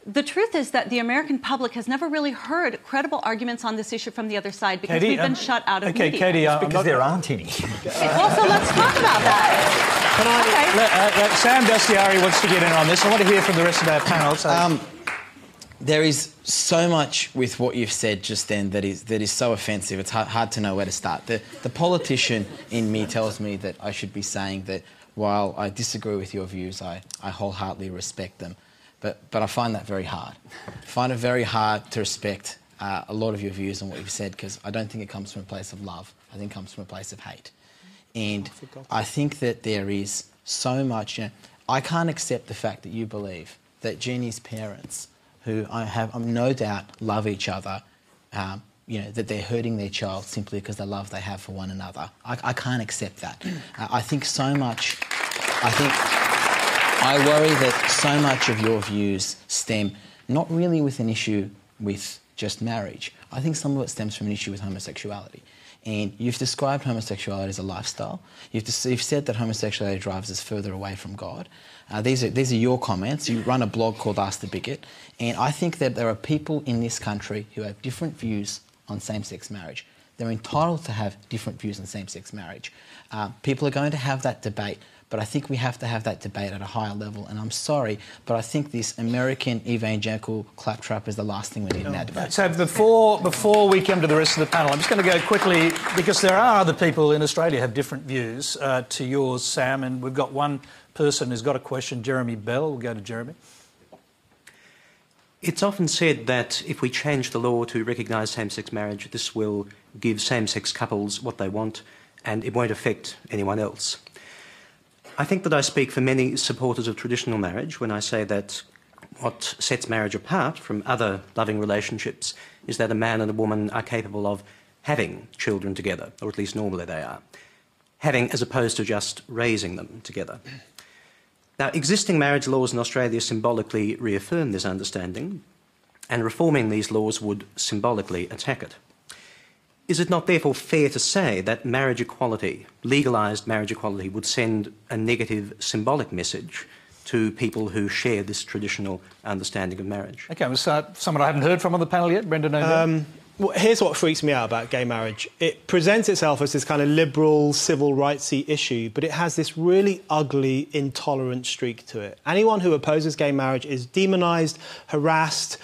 The truth is that the American public has never really heard credible arguments on this issue from the other side because we've been shut out of media. Katie, because there aren't any. Well, so let's talk about that. Sam Dastyari wants to get in on this. I want to hear from the rest of our panel. So. There is so much with what you've said just then that is so offensive. It's hard to know where to start. The politician in me tells me that I should be saying that while I disagree with your views, I wholeheartedly respect them. But I find that very hard. I find it very hard to respect a lot of your views and what you've said because I don't think it comes from a place of love. I think it comes from a place of hate. And I think that there is so much... I can't accept the fact that you believe that Jeannie's parents, who I have no doubt love each other, that they're hurting their child simply because of the love they have for one another. I can't accept that. I think so much... I worry that so much of your views stem not really with an issue with just marriage. I think some of it stems from an issue with homosexuality. And you've described homosexuality as a lifestyle. You've said that homosexuality drives us further away from God. These are your comments. You run a blog called Ask the Bigot. And I think that there are people in this country who have different views on same-sex marriage. They're entitled to have different views on same-sex marriage. People are going to have that debate. But I think we have to have that debate at a higher level. And I'm sorry, but I think this American evangelical claptrap is the last thing we need in our debate. So before we come to the rest of the panel, I'm just going to go quickly, because there are other people in Australia who have different views to yours, Sam, and we've got one person who's got a question, Jeremy Bell. We'll go to Jeremy. It's often said that if we change the law to recognise same-sex marriage, this will give same-sex couples what they want and it won't affect anyone else. I think that I speak for many supporters of traditional marriage when I say that what sets marriage apart from other loving relationships is that a man and a woman are capable of having children together, or at least normally they are. Having as opposed to just raising them together. Now, existing marriage laws in Australia symbolically reaffirm this understanding, and reforming these laws would symbolically attack it. Is it not therefore fair to say that marriage equality, legalised marriage equality, would send a negative symbolic message to people who share this traditional understanding of marriage? OK, we'll start someone I haven't heard from on the panel yet, Brendan O'Neill. Well, here's what freaks me out about gay marriage. It presents itself as this kind of liberal, civil rights-y issue, but it has this really ugly, intolerant streak to it. Anyone who opposes gay marriage is demonised, harassed.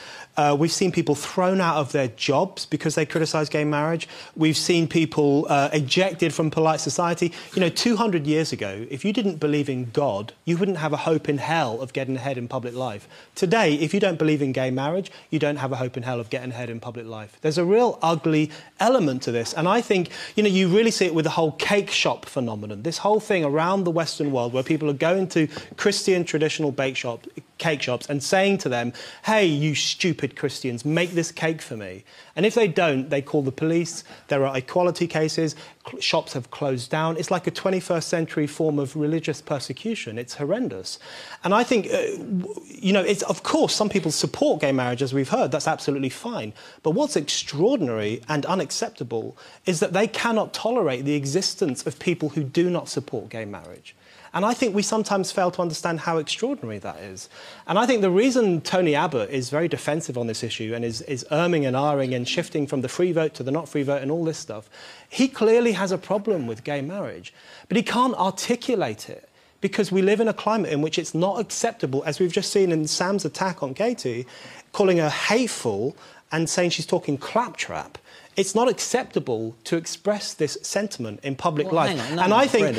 We've seen people thrown out of their jobs because they criticise gay marriage. We've seen people ejected from polite society. 200 years ago, if you didn't believe in God, you wouldn't have a hope in hell of getting ahead in public life. Today, if you don't believe in gay marriage, you don't have a hope in hell of getting ahead in public life. There's a real ugly element to this. And I think, you really see it with the whole cake shop phenomenon. This whole thing around the Western world where people are going to Christian traditional cake shops and saying to them, hey, you stupid Christians, make this cake for me. And if they don't, they call the police. There are equality cases. Shops have closed down. It's like a 21st century form of religious persecution. It's horrendous. And I think, it's, of course, some people support gay marriage, as we've heard. That's absolutely fine. But what's extraordinary and unacceptable is that they cannot tolerate the existence of people who do not support gay marriage. And I think we sometimes fail to understand how extraordinary that is. And I think the reason Tony Abbott is very defensive on this issue and is erming and ahhing and shifting from the free vote to the not free vote and all this stuff, he clearly has a problem with gay marriage. But he can't articulate it because we live in a climate in which it's not acceptable, as we've just seen in Sam's attack on Katie, calling her hateful and saying she's talking claptrap. It's not acceptable to express this sentiment in public life. Hang on, and I think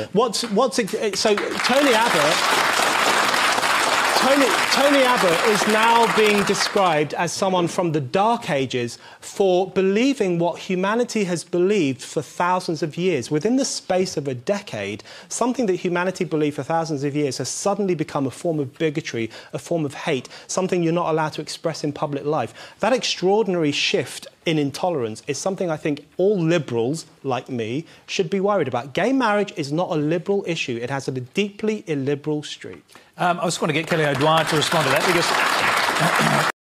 so Tony Abbott is now being described as someone from the Dark Ages for believing what humanity has believed for thousands of years. Within the space of a decade, something that humanity believed for thousands of years has suddenly become a form of bigotry, a form of hate, something you're not allowed to express in public life. That extraordinary shift in intolerance is something I think all liberals, like me, should be worried about. Gay marriage is not a liberal issue. It has a deeply illiberal streak. I just want to get Kelly O'Dwyer to respond to that because